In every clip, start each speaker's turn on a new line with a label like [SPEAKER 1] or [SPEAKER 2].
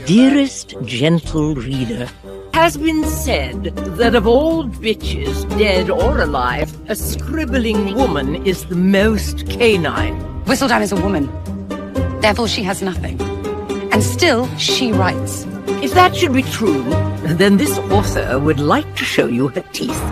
[SPEAKER 1] Dearest Gentle Reader, has been said that of all bitches, dead or alive, a scribbling woman is the most canine.
[SPEAKER 2] Whistledown is a woman. Therefore, she has nothing. And still, she writes.
[SPEAKER 1] If that should be true, then this author would like to show you her teeth.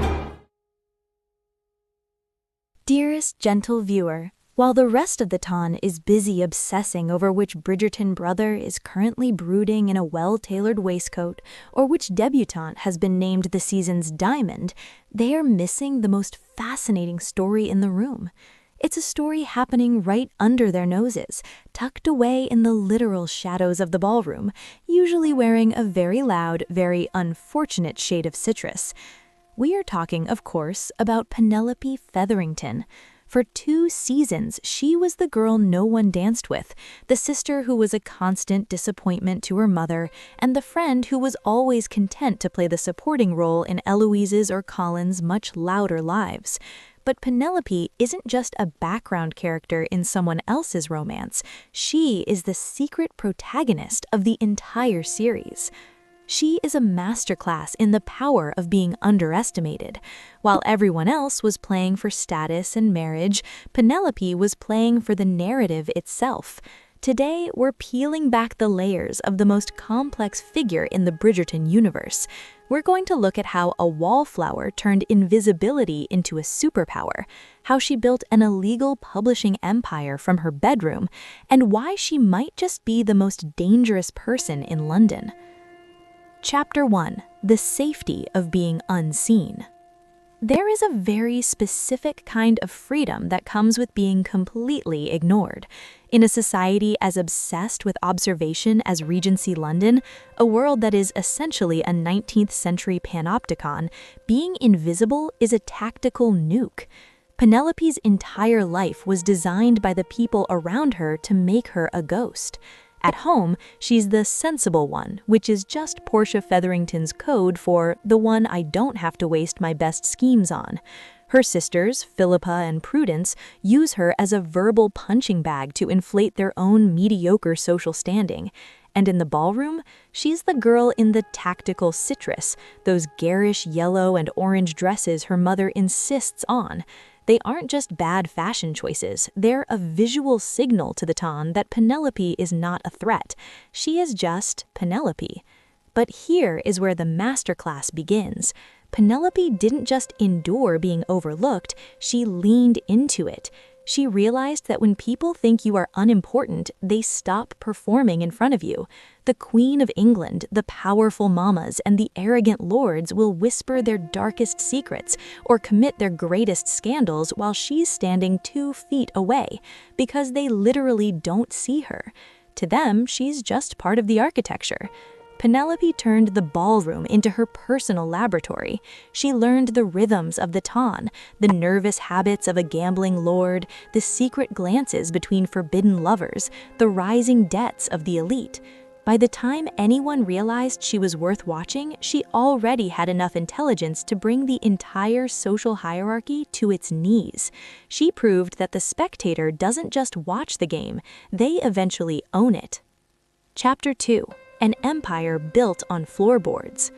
[SPEAKER 3] Dearest Gentle Viewer, while the rest of the ton is busy obsessing over which Bridgerton brother is currently brooding in a well-tailored waistcoat or which debutante has been named the season's diamond, they are missing the most fascinating story in the room. It's a story happening right under their noses, tucked away in the literal shadows of the ballroom, usually wearing a very loud, very unfortunate shade of citrus. We are talking, of course, about Penelope Featherington. For 2 seasons, she was the girl no one danced with, the sister who was a constant disappointment to her mother, and the friend who was always content to play the supporting role in Eloise's or Colin's much louder lives. But Penelope isn't just a background character in someone else's romance. She is the secret protagonist of the entire series. She is a masterclass in the power of being underestimated. While everyone else was playing for status and marriage, Penelope was playing for the narrative itself. Today, we're peeling back the layers of the most complex figure in the Bridgerton universe. We're going to look at how a wallflower turned invisibility into a superpower, how she built an illegal publishing empire from her bedroom, and why she might just be the most dangerous person in London. Chapter 1. The Safety of Being Unseen. There is a very specific kind of freedom that comes with being completely ignored. In a society as obsessed with observation as Regency London, a world that is essentially a 19th century panopticon, being invisible is a tactical nuke. Penelope's entire life was designed by the people around her to make her a ghost. At home, she's the sensible one, which is just Portia Featherington's code for the one I don't have to waste my best schemes on. Her sisters, Philippa and Prudence, use her as a verbal punching bag to inflate their own mediocre social standing. And in the ballroom, she's the girl in the tactical citrus, those garish yellow and orange dresses her mother insists on. They aren't just bad fashion choices, they're a visual signal to the ton that Penelope is not a threat. She is just Penelope. But here is where the masterclass begins. Penelope didn't just endure being overlooked, she leaned into it. She realized that when people think you are unimportant, they stop performing in front of you. The Queen of England, the powerful mamas, and the arrogant lords will whisper their darkest secrets or commit their greatest scandals while she's standing 2 feet away, because they literally don't see her. To them, she's just part of the architecture. Penelope turned the ballroom into her personal laboratory. She learned the rhythms of the ton, the nervous habits of a gambling lord, the secret glances between forbidden lovers, the rising debts of the elite. By the time anyone realized she was worth watching, she already had enough intelligence to bring the entire social hierarchy to its knees. She proved that the spectator doesn't just watch the game, they eventually own it. Chapter 2. An empire built on floorboards.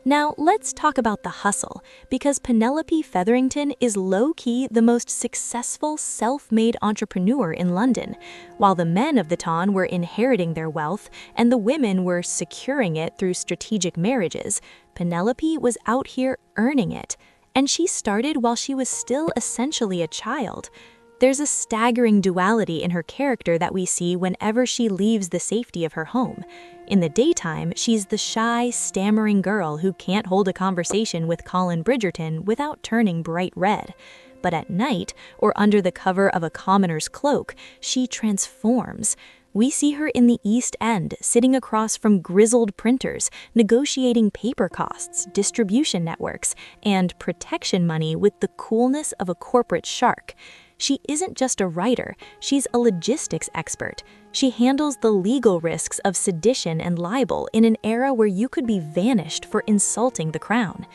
[SPEAKER 3] Now, let's talk about the hustle, because Penelope Featherington is low-key the most successful self-made entrepreneur in London. While the men of the ton were inheriting their wealth and the women were securing it through strategic marriages, Penelope was out here earning it. And she started while she was still essentially a child. There's a staggering duality in her character that we see whenever she leaves the safety of her home. In the daytime, she's the shy, stammering girl who can't hold a conversation with Colin Bridgerton without turning bright red. But at night, or under the cover of a commoner's cloak, she transforms. We see her in the East End, sitting across from grizzled printers, negotiating paper costs, distribution networks, and protection money with the coolness of a corporate shark. She isn't just a writer, she's a logistics expert. She handles the legal risks of sedition and libel in an era where you could be vanished for insulting the crown.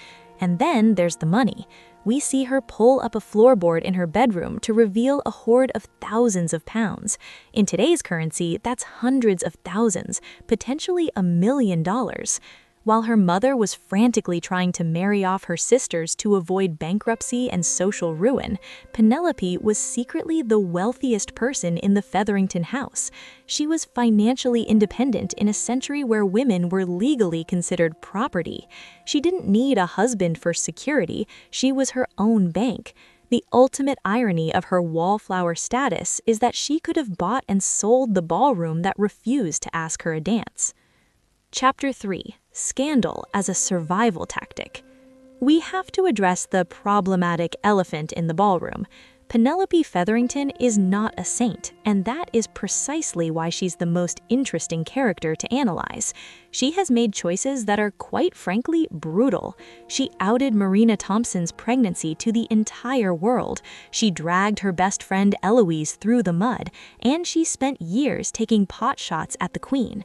[SPEAKER 3] And then there's the money. We see her pull up a floorboard in her bedroom to reveal a hoard of thousands of pounds. In today's currency, that's hundreds of thousands, potentially $1 million. While her mother was frantically trying to marry off her sisters to avoid bankruptcy and social ruin, Penelope was secretly the wealthiest person in the Featherington house. She was financially independent in a century where women were legally considered property. She didn't need a husband for security, she was her own bank. The ultimate irony of her wallflower status is that she could have bought and sold the ballroom that refused to ask her a dance. Chapter 3. Scandal as a survival tactic. We have to address the problematic elephant in the ballroom. Penelope Featherington is not a saint, and that is precisely why she's the most interesting character to analyze. She has made choices that are quite frankly brutal. She outed Marina Thompson's pregnancy to the entire world. She dragged her best friend Eloise through the mud, and she spent years taking pot shots at the Queen.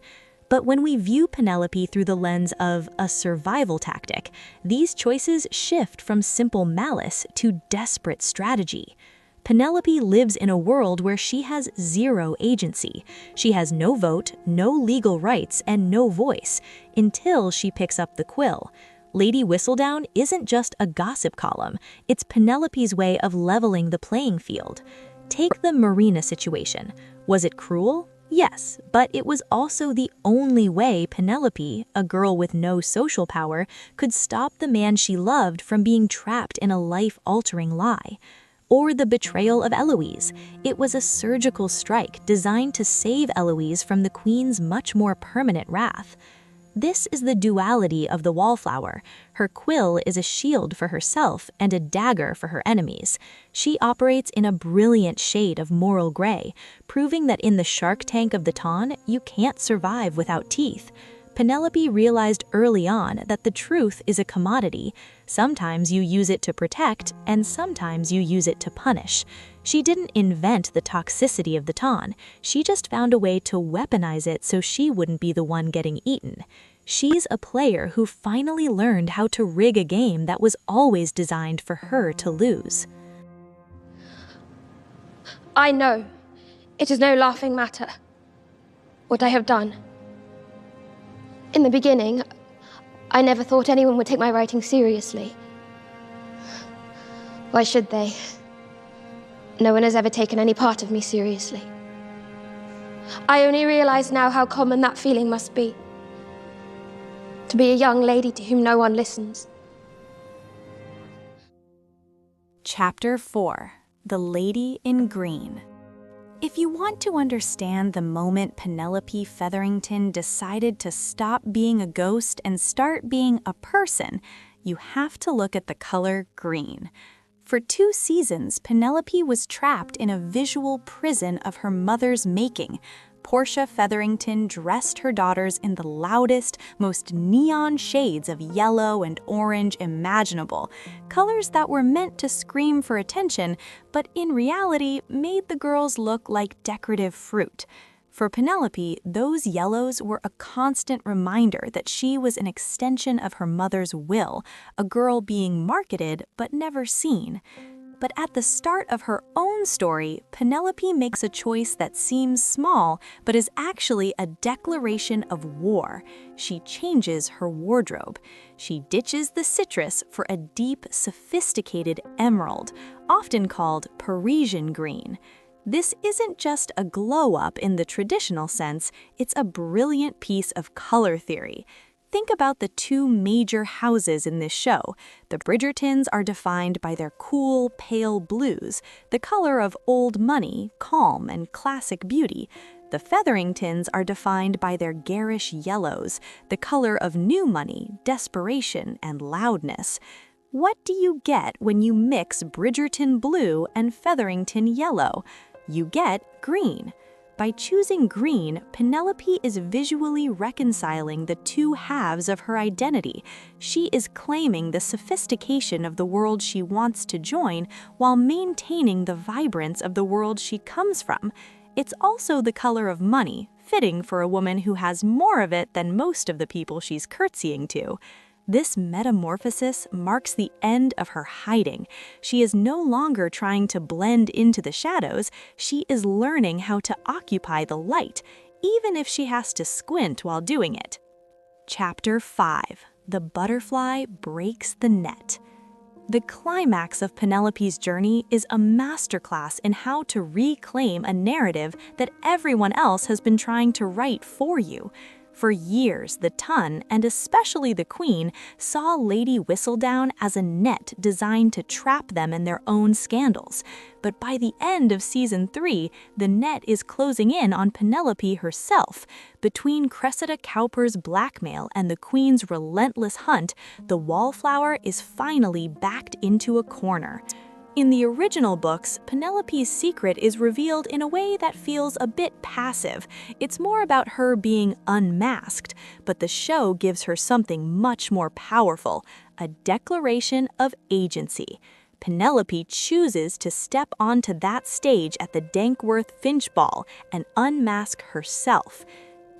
[SPEAKER 3] But when we view Penelope through the lens of a survival tactic, these choices shift from simple malice to desperate strategy. Penelope lives in a world where she has zero agency. She has no vote, no legal rights, and no voice, until she picks up the quill. Lady Whistledown isn't just a gossip column, it's Penelope's way of leveling the playing field. Take the Marina situation. Was it cruel? Yes, but it was also the only way Penelope, a girl with no social power, could stop the man she loved from being trapped in a life-altering lie. Or the betrayal of Eloise. It was a surgical strike designed to save Eloise from the Queen's much more permanent wrath. This is the duality of the Wallflower. Her quill is a shield for herself and a dagger for her enemies. She operates in a brilliant shade of moral gray, proving that in the shark tank of the Ton, you can't survive without teeth. Penelope realized early on that the truth is a commodity. Sometimes you use it to protect, and sometimes you use it to punish. She didn't invent the toxicity of the Ton. She just found a way to weaponize it so she wouldn't be the one getting eaten. She's a player who finally learned how to rig a game that was always designed for her to lose.
[SPEAKER 4] I know. It is no laughing matter. What I have done. In the beginning, I never thought anyone would take my writing seriously. Why should they? No one has ever taken any part of me seriously. I only realize now how common that feeling must be. To be a young lady to whom no one listens.
[SPEAKER 3] Chapter 4. The Lady in Green. If you want to understand the moment Penelope Featherington decided to stop being a ghost and start being a person, you have to look at the color green. For 2 seasons, Penelope was trapped in a visual prison of her mother's making. Portia Featherington dressed her daughters in the loudest, most neon shades of yellow and orange imaginable, colors that were meant to scream for attention, but in reality made the girls look like decorative fruit. For Penelope, those yellows were a constant reminder that she was an extension of her mother's will, a girl being marketed but never seen. But at the start of her own story, Penelope makes a choice that seems small, but is actually a declaration of war. She changes her wardrobe. She ditches the citrus for a deep, sophisticated emerald, often called Parisian green. This isn't just a glow-up in the traditional sense, it's a brilliant piece of color theory. Think about the 2 major houses in this show. The Bridgertons are defined by their cool, pale blues, the color of old money, calm, and classic beauty. The Featheringtons are defined by their garish yellows, the color of new money, desperation, and loudness. What do you get when you mix Bridgerton blue and Featherington yellow? You get green. By choosing green, Penelope is visually reconciling the 2 halves of her identity. She is claiming the sophistication of the world she wants to join while maintaining the vibrance of the world she comes from. It's also the color of money, fitting for a woman who has more of it than most of the people she's curtsying to. This metamorphosis marks the end of her hiding. She is no longer trying to blend into the shadows, she is learning how to occupy the light, even if she has to squint while doing it. Chapter 5. The Butterfly Breaks the Net. The climax of Penelope's journey is a masterclass in how to reclaim a narrative that everyone else has been trying to write for you. For years, the Tun, and especially the Queen, saw Lady Whistledown as a net designed to trap them in their own scandals. But by the end of Season 3, the net is closing in on Penelope herself. Between Cressida Cowper's blackmail and the Queen's relentless hunt, the Wallflower is finally backed into a corner. In the original books, Penelope's secret is revealed in a way that feels a bit passive. It's more about her being unmasked, but the show gives her something much more powerful, a declaration of agency. Penelope chooses to step onto that stage at the Dankworth Finch Ball and unmask herself.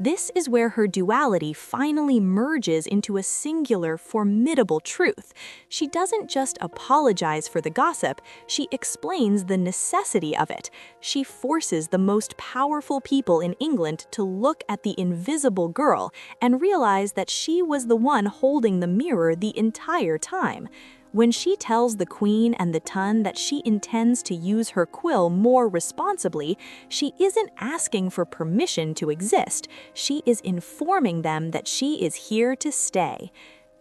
[SPEAKER 3] This is where her duality finally merges into a singular, formidable truth. She doesn't just apologize for the gossip, she explains the necessity of it. She forces the most powerful people in England to look at the invisible girl and realize that she was the one holding the mirror the entire time. When she tells the Queen and the Tun that she intends to use her quill more responsibly, she isn't asking for permission to exist. She is informing them that she is here to stay.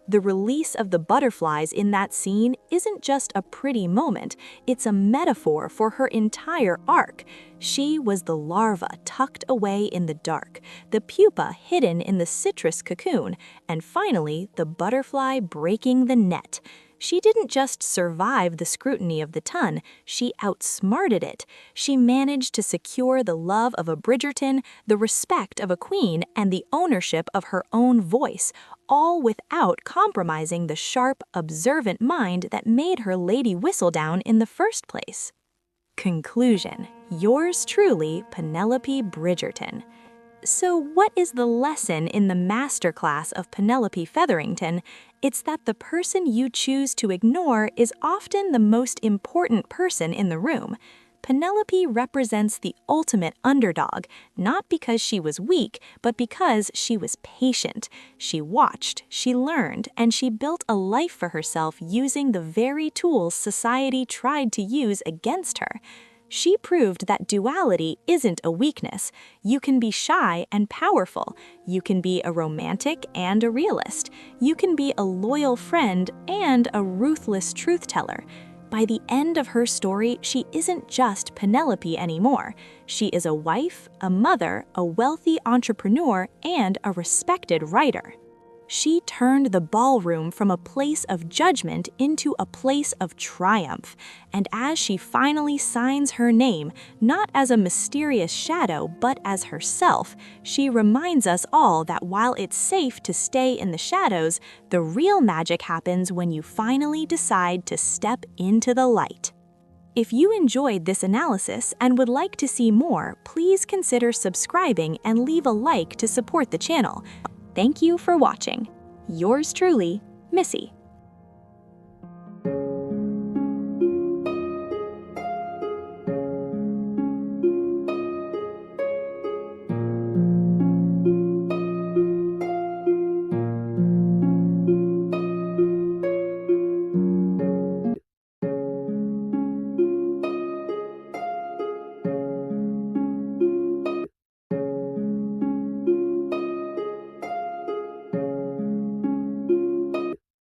[SPEAKER 3] The release of the butterflies in that scene isn't just a pretty moment, it's a metaphor for her entire arc. She was the larva tucked away in the dark, the pupa hidden in the citrus cocoon, and finally, the butterfly breaking the net. She didn't just survive the scrutiny of the Tun, she outsmarted it. She managed to secure the love of a Bridgerton, the respect of a queen, and the ownership of her own voice, all without compromising the sharp, observant mind that made her Lady Whistledown in the first place. Conclusion. Yours truly, Penelope Bridgerton. So what is the lesson in the masterclass of Penelope Featherington? It's that the person you choose to ignore is often the most important person in the room. Penelope represents the ultimate underdog, not because she was weak, but because she was patient. She watched, she learned, and she built a life for herself using the very tools society tried to use against her. She proved that duality isn't a weakness. You can be shy and powerful. You can be a romantic and a realist. You can be a loyal friend and a ruthless truth-teller. By the end of her story, she isn't just Penelope anymore. She is a wife, a mother, a wealthy entrepreneur, and a respected writer. She turned the ballroom from a place of judgment into a place of triumph. And as she finally signs her name, not as a mysterious shadow, but as herself, she reminds us all that while it's safe to stay in the shadows, the real magic happens when you finally decide to step into the light. If you enjoyed this analysis and would like to see more, please consider subscribing and leave a like to support the channel. Thank you for watching. Yours truly, Missy.